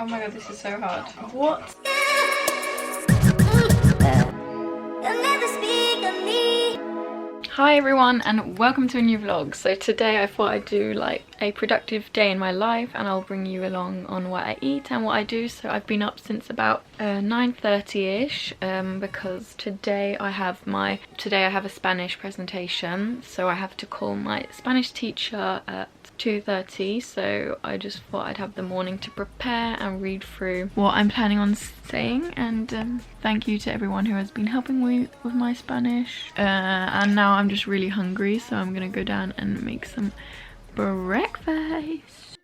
Oh my god, this is so hard. What? Hi everyone and welcome to a new vlog. So today I thought I'd do like a productive day in my life and I'll bring you along on what I eat and what I do. So I've been up since about 9:30ish because today I have a Spanish presentation, so I have to call my Spanish teacher at 2:30, so I just thought I'd have the morning to prepare and read through what I'm planning on saying. And thank you to everyone who has been helping me with my Spanish. And now I'm just really hungry, so I'm gonna go down and make some breakfast.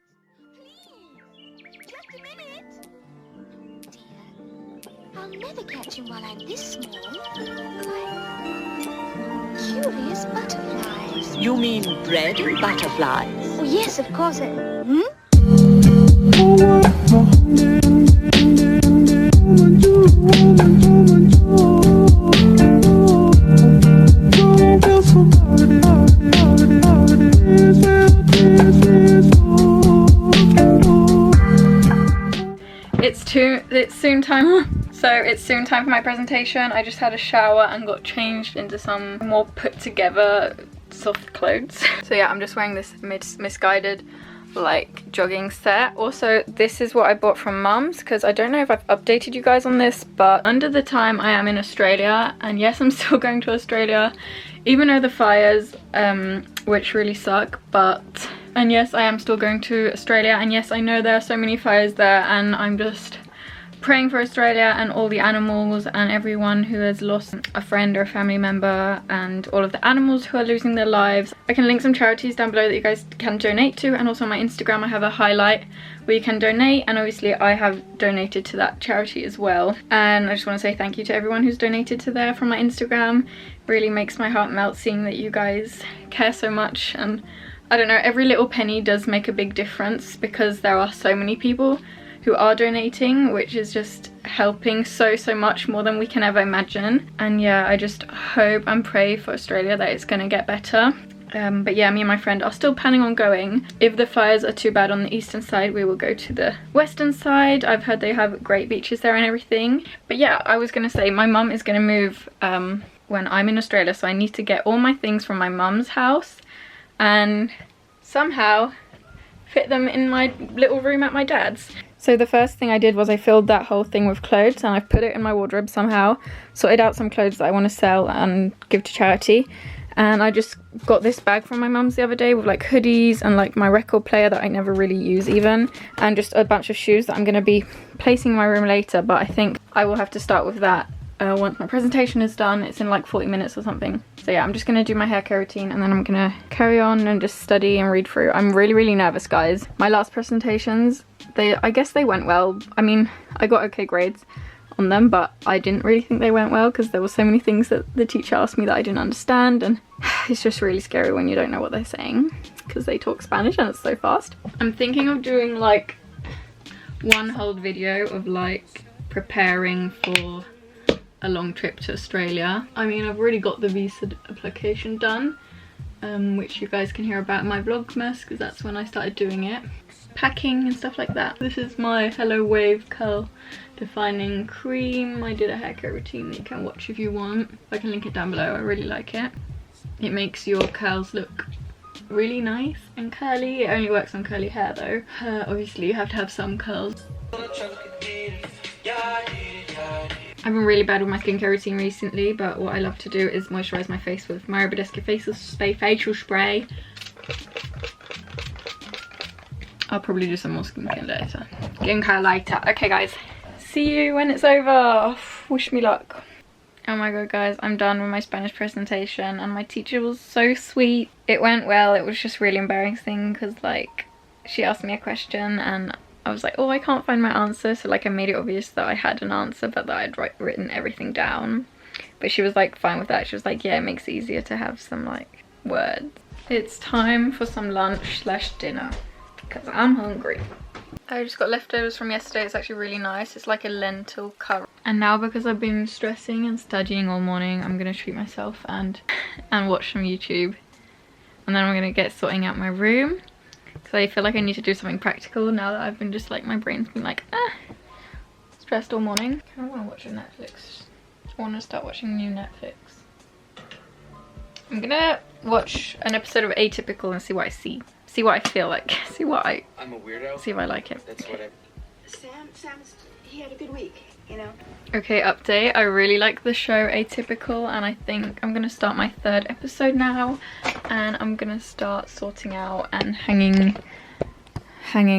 I'll never catch him while I'm this small. Curious butterflies. You mean bread and butterflies? Oh, yes, of course. It's soon time. So it's soon time for my presentation. I just had a shower and got changed into some more put together soft clothes. So yeah, I'm just wearing this misguided like jogging set. Also, this is what I bought from Mum's because I don't know if I've updated you guys on this, but under the time I am in Australia, and yes, I'm still going to Australia even though the fires which really suck, and yes, I am still going to Australia, and yes, I know there are so many fires there, and I'm just praying for Australia and all the animals and everyone who has lost a friend or a family member and all of the animals who are losing their lives. I can link some charities down below that you guys can donate to, and also on my Instagram I have a highlight where you can donate, and obviously I have donated to that charity as well. And I just want to say thank you to everyone who's donated to there from my Instagram. It really makes my heart melt seeing that you guys care so much, and I don't know, every little penny does make a big difference because there are so many people who are donating, which is just helping so much more than we can ever imagine. And yeah, I just hope and pray for Australia that it's gonna get better. But yeah, me and my friend are still planning on going. If the fires are too bad on the eastern side, we will go to the western side. I've heard they have great beaches there and everything. But yeah, I was gonna say my mum is gonna move when I'm in Australia, so I need to get all my things from my mum's house and somehow fit them in my little room at my dad's. So the first thing I did was I filled that whole thing with clothes and I've put it in my wardrobe somehow, sorted out some clothes that I want to sell and give to charity. And I just got this bag from my mum's the other day with like hoodies and like my record player that I never really use even, and just a bunch of shoes that I'm going to be placing in my room later, but I think I will have to start with that once my presentation is done. It's in like 40 minutes or something. So yeah, I'm just gonna do my hair care routine and then I'm gonna carry on and just study and read through. I'm really nervous, guys. My last presentations, I guess they went well. I mean, I got okay grades on them, but I didn't really think they went well because there were so many things that the teacher asked me that I didn't understand, and it's just really scary when you don't know what they're saying because they talk Spanish and it's so fast. I'm thinking of doing like one whole video of like preparing for a long trip to Australia. I mean, I've already got the visa application done, which you guys can hear about in my vlogmas because that's when I started doing it. Packing and stuff like that. This is my Hello Wave curl defining cream. I did a hair care routine that you can watch if you want. I can link it down below. I really like it. It makes your curls look really nice and curly. It only works on curly hair though. Obviously you have to have some curls. I've been really bad with my skincare routine recently, but what I love to do is moisturise my face with MacBook facial spray. I'll probably do some more skincare later. Okay guys, see you when it's over. Wish me luck. Oh my god guys, I'm done with my Spanish presentation and my teacher was so sweet. It went well. It was just really embarrassing because like she asked me a question and I was like, oh, I can't find my answer, so like I made it obvious that I had an answer but that I'd written everything down. But she was like fine with that. She was like, yeah, it makes it easier to have some like words. It's time for some lunch/dinner because I'm hungry. I just got leftovers from yesterday. It's actually really nice. It's like a lentil curry. And now because I've been stressing and studying all morning, I'm gonna treat myself and watch some YouTube. And then I'm gonna get sorting out my room. because I feel like I need to do something practical now that I've been just like, my brain's been like, stressed all morning. I kind of want to watch a Netflix. I want to start watching new Netflix. I'm gonna watch an episode of Atypical and see what I see. See what I feel like. I'm a weirdo. See if I like it. That's what Sam's, he had a good week, you know. Okay, update. I really like the show Atypical, and I think I'm gonna start my 3rd episode now, and I'm gonna start sorting out and hanging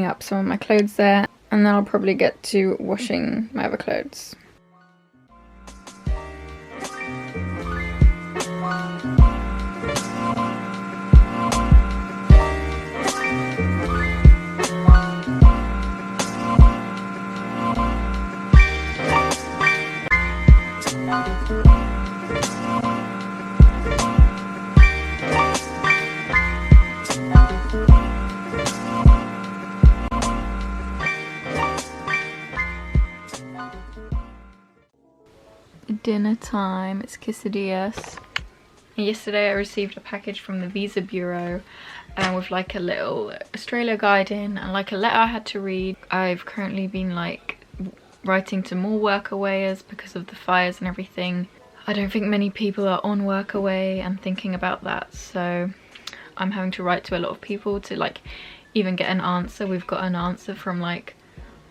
up some of my clothes there, and then I'll probably get to washing my other clothes. Dinner time, it's quesadillas. Yesterday I received a package from the Visa Bureau with like a little Australia guide in and like a letter I had to read. I've currently been like writing to more workaways because of the fires and everything. I don't think many people are on workaway and thinking about that, so I'm having to write to a lot of people to like even get an answer. We've got an answer from like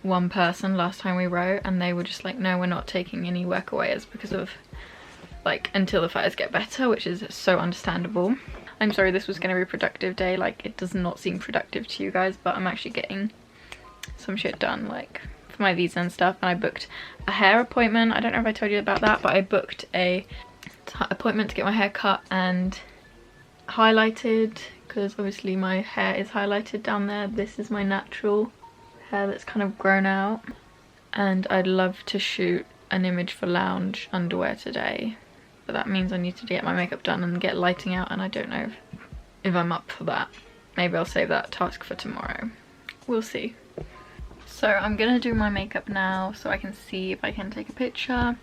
one person last time we wrote, and they were just like, no, we're not taking any workaways because of like until the fires get better, which is so understandable. I'm sorry this was gonna be a productive day, like it does not seem productive to you guys, but I'm actually getting some shit done like for my visa and stuff. And I booked a hair appointment. I don't know if I told you about that, but I booked a appointment to get my hair cut and highlighted, because obviously my hair is highlighted down there. This is my natural hair that's kind of grown out, and I'd love to shoot an image for lounge underwear today, but that means I need to get my makeup done and get lighting out, and I don't know if I'm up for that. Maybe I'll save that task for tomorrow. We'll see. So I'm gonna do my makeup now so I can see if I can take a picture.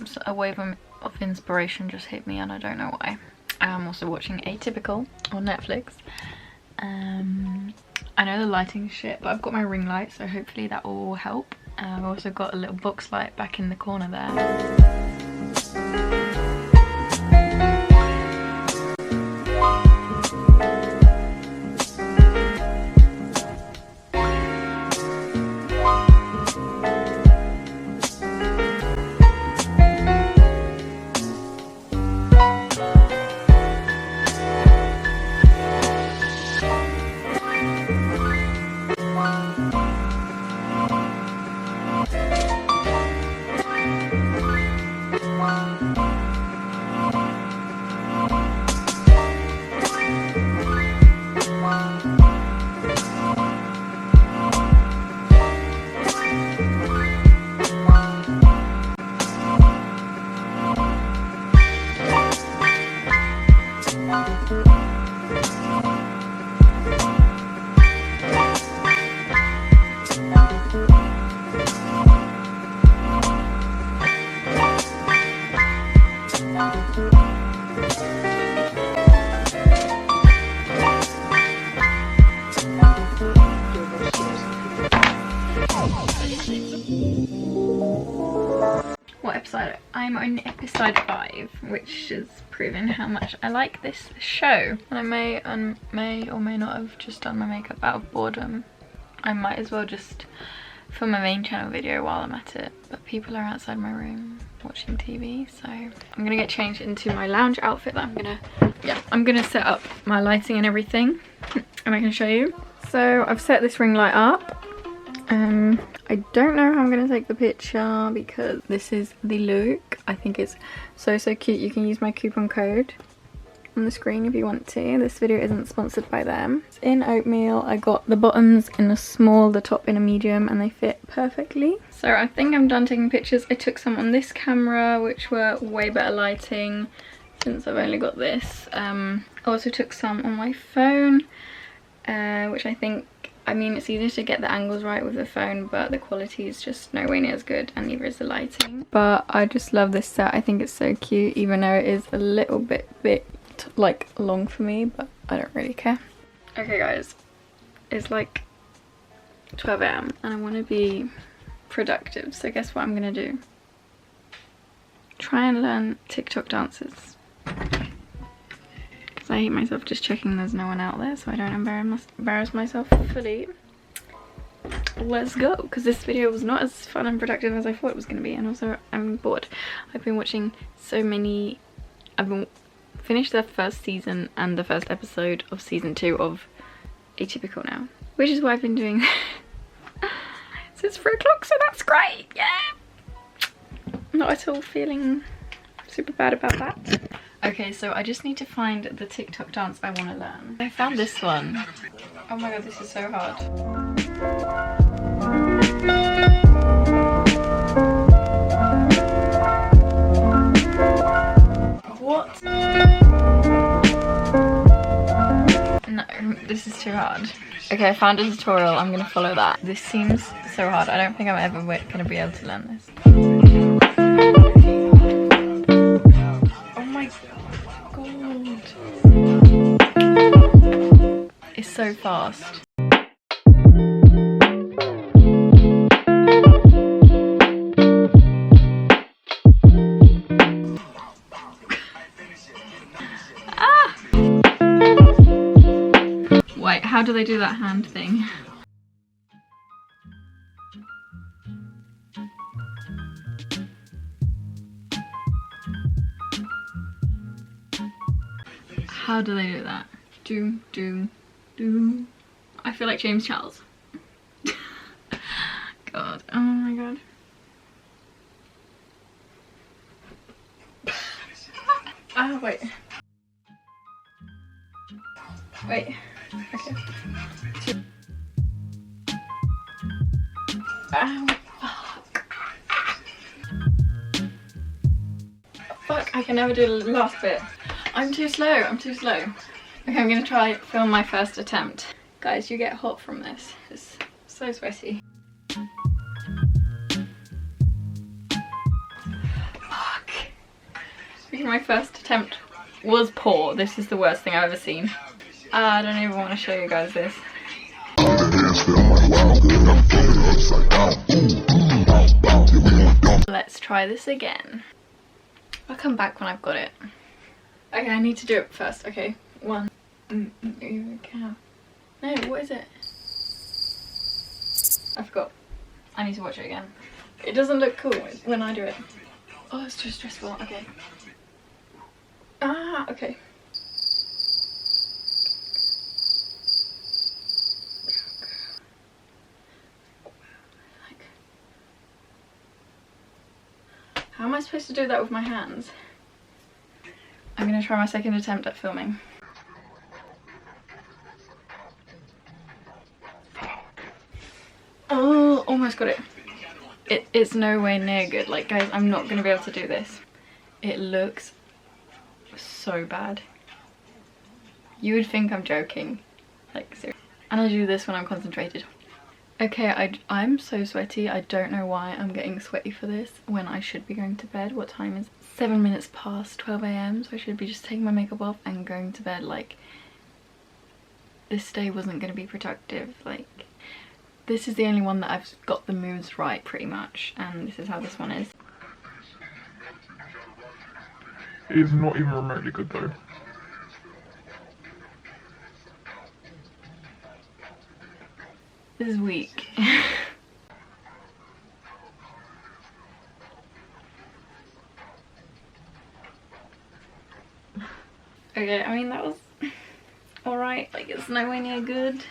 So a wave of inspiration just hit me and I don't know why. I'm also watching Atypical on Netflix. I know the lighting is shit, but I've got my ring light, so hopefully that will help. I've also got a little box light back in the corner there. What episode? I'm on episode 5, which is proving how much I like this show. And I may or may not have just done my makeup out of boredom. I might as well just film a main channel video while I'm at it, but people are outside my room watching TV, so I'm gonna get changed into my lounge outfit that I'm gonna set up my lighting and everything and I can show you. So I've set this ring light up. I don't know how I'm gonna take the picture because this is the look. I think it's so cute. You can use my coupon code on the screen if you want to. This video isn't sponsored by them. It's in oatmeal. I got the bottoms in a small, the top in a medium, and they fit perfectly. So I think I'm done taking pictures. I took some on this camera, which were way better lighting since I've only got this. I also took some on my phone, which I think, I mean, it's easier to get the angles right with the phone, but the quality is just nowhere near as good, and neither is the lighting. But I just love this set. I think it's so cute, even though it is a little bit like long for me, but I don't really care. Okay guys, It's like 12 AM and I want to be productive, so guess what I'm gonna do? Try and learn TikTok dances. Because I hate myself just checking there's no one out there so I don't embarrass myself fully. Let's go, because this video was not as fun and productive as I thought it was going to be, and also I'm bored. I've been watching so many, finished the first season and the first episode of season 2 of Atypical now, which is what I've been doing. So it's 3 o'clock, so that's great, yeah! Not at all feeling super bad about that. Okay, so I just need to find the TikTok dance I want to learn. I found this one. Oh my god, this is so hard. What? No, this is too hard. Okay, I found a tutorial. I'm gonna follow that. This seems so hard. I don't think I'm ever gonna be able to learn this. Oh my god. It's so fast. Wait, how do they do that hand thing? How do they do that? Do. I feel like James Charles. God, oh my god. Ah, wait. Wait. Okay. Ow. Fuck, I can never do the last bit. I'm too slow, I'm too slow. Okay, I'm gonna try film my first attempt. Guys, you get hot from this. It's so sweaty. Fuck. My first attempt was poor. This is the worst thing I've ever seen. I don't even want to show you guys this. Let's try this again. I'll come back when I've got it. Okay, I need to do it first. Okay, 1. Cow. No, what is it? I forgot. I need to watch it again. It doesn't look cool when I do it. Oh, it's too stressful. Okay. Ah, okay. How am I supposed to do that with my hands? I'm gonna try my second attempt at filming. Oh, almost got it. It's nowhere near good. Like, guys, I'm not gonna be able to do this. It looks so bad. You would think I'm joking. Like, seriously. And I do this when I'm concentrated. Okay, I'm so sweaty. I don't know why I'm getting sweaty for this when I should be going to bed. What time is it? 7 minutes past 12 AM, so I should be just taking my makeup off and going to bed. Like, this day wasn't going to be productive. Like, this is the only one that I've got the moves right pretty much, and this is how this one is. It's not even remotely good though. This is weak. Okay, I mean that was alright, like it's nowhere near good.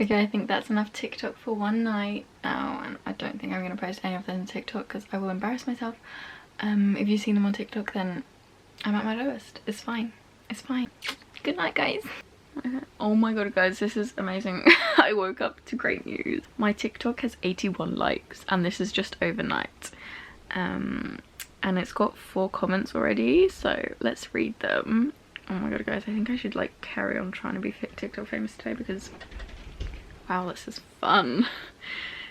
Okay, I think that's enough TikTok for one night now, and I don't think I'm going to post any of them on TikTok because I will embarrass myself. If you've seen them on TikTok, then I'm at my lowest. It's fine. It's fine. Good night, guys. Oh my god, guys, this is amazing. I woke up to great news. My TikTok has 81 likes, and this is just overnight. And it's got 4 comments already, so let's read them. Oh my god, guys, I think I should like carry on trying to be TikTok famous today because wow, this is fun.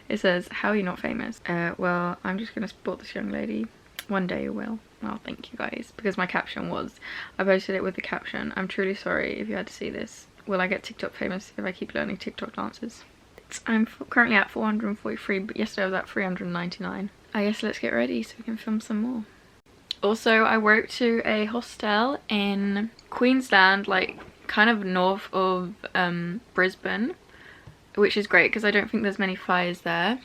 It says, how are you not famous? Well, I'm just gonna support this young lady. One day you will. Oh, thank you guys, because my caption was, I posted it with the caption, I'm truly sorry if you had to see this. Will I get TikTok famous if I keep learning TikTok dances? I'm currently at 443, but yesterday I was at 399. I guess let's get ready so we can film some more. Also, I work to a hostel in Queensland, like kind of north of Brisbane, which is great because I don't think there's many fires there.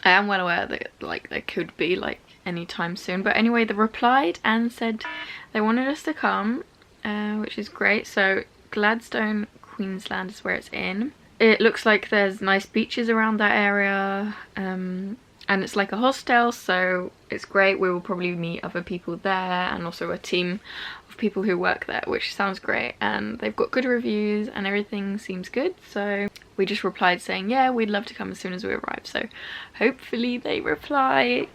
I am well aware that like there could be like anytime soon, but anyway, they replied and said they wanted us to come, which is great. So Gladstone, Queensland is where it's in. It looks like there's nice beaches around that area, and it's like a hostel, so it's great. We will probably meet other people there and also a team of people who work there, which sounds great, and they've got good reviews and everything seems good. So we just replied saying yeah, we'd love to come as soon as we arrive, so hopefully they reply,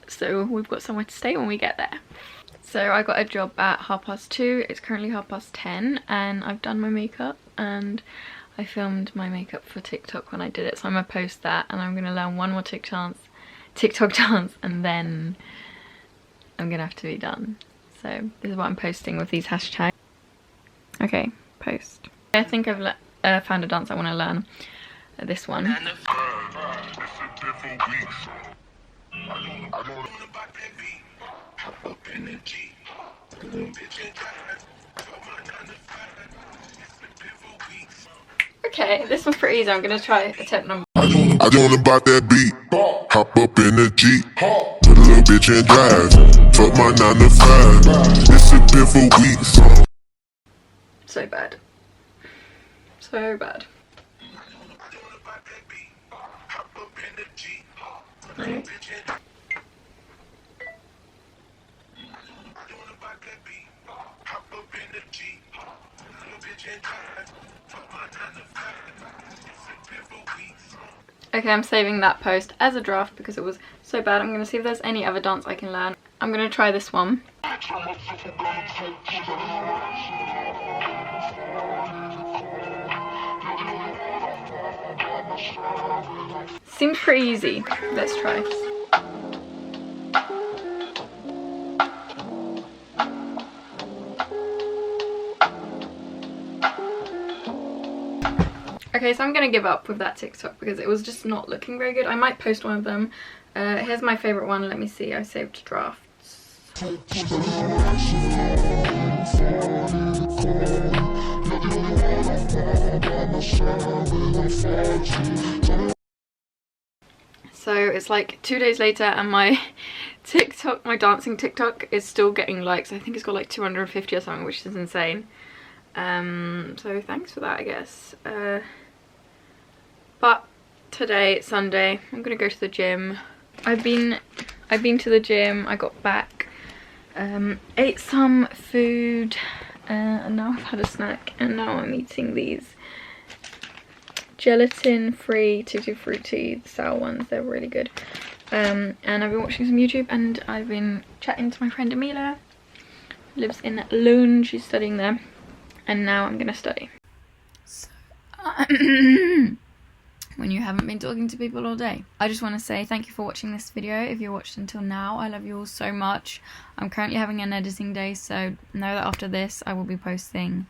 so we've got somewhere to stay when we get there. So I got a job at 2:30. It's currently 10:30 and I've done my makeup and I filmed my makeup for TikTok when I did it, so I'm gonna post that, and I'm gonna learn one more TikTok dance and then I'm gonna have to be done. So this is what I'm posting with these hashtags. Okay, post. I think I've found a dance I want to learn. This one. Okay, this one's pretty easy. I'm gonna try attempt number. I don't wanna bop that beat. Hop up in the Jeep. Put a little bitch and drive. Fuck my 9 to 5. This has been for weeks. So bad. So bad. Right. Okay, I'm saving that post as a draft because it was so bad. I'm going to see if there's any other dance I can learn. I'm going to try this one. Seems pretty easy. Let's try. Okay, so I'm gonna give up with that TikTok because it was just not looking very good. I might post one of them. Here's my favorite one. Let me see. I saved drafts. So it's like 2 days later and my TikTok, my dancing TikTok is still getting likes. I think it's got like 250 or something, which is insane. So thanks for that, I guess. But today, it's Sunday, I'm gonna go to the gym. I've been to the gym. I got back, ate some food, and now I've had a snack, and now I'm eating these gelatin-free Tutti Frutti sour ones. They're really good. And I've been watching some YouTube, and I've been chatting to my friend Emilia, who lives in Lund. She's studying there, and now I'm gonna study. So, when you haven't been talking to people all day. I just want to say thank you for watching this video. If you watched until now, I love you all so much. I'm currently having an editing day, so know that after this I will be posting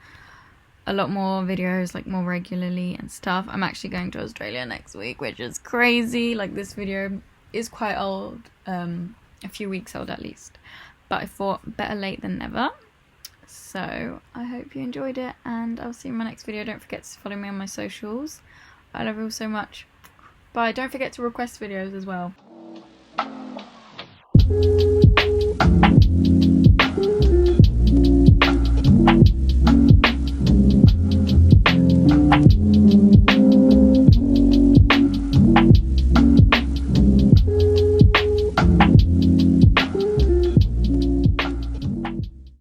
a lot more videos, like more regularly and stuff. I'm actually going to Australia next week, which is crazy. Like, this video is quite old, a few weeks old at least, but I thought better late than never. So I hope you enjoyed it, and I'll see you in my next video. Don't forget to follow me on my socials. I love you all so much. Bye. Don't forget to request videos as well.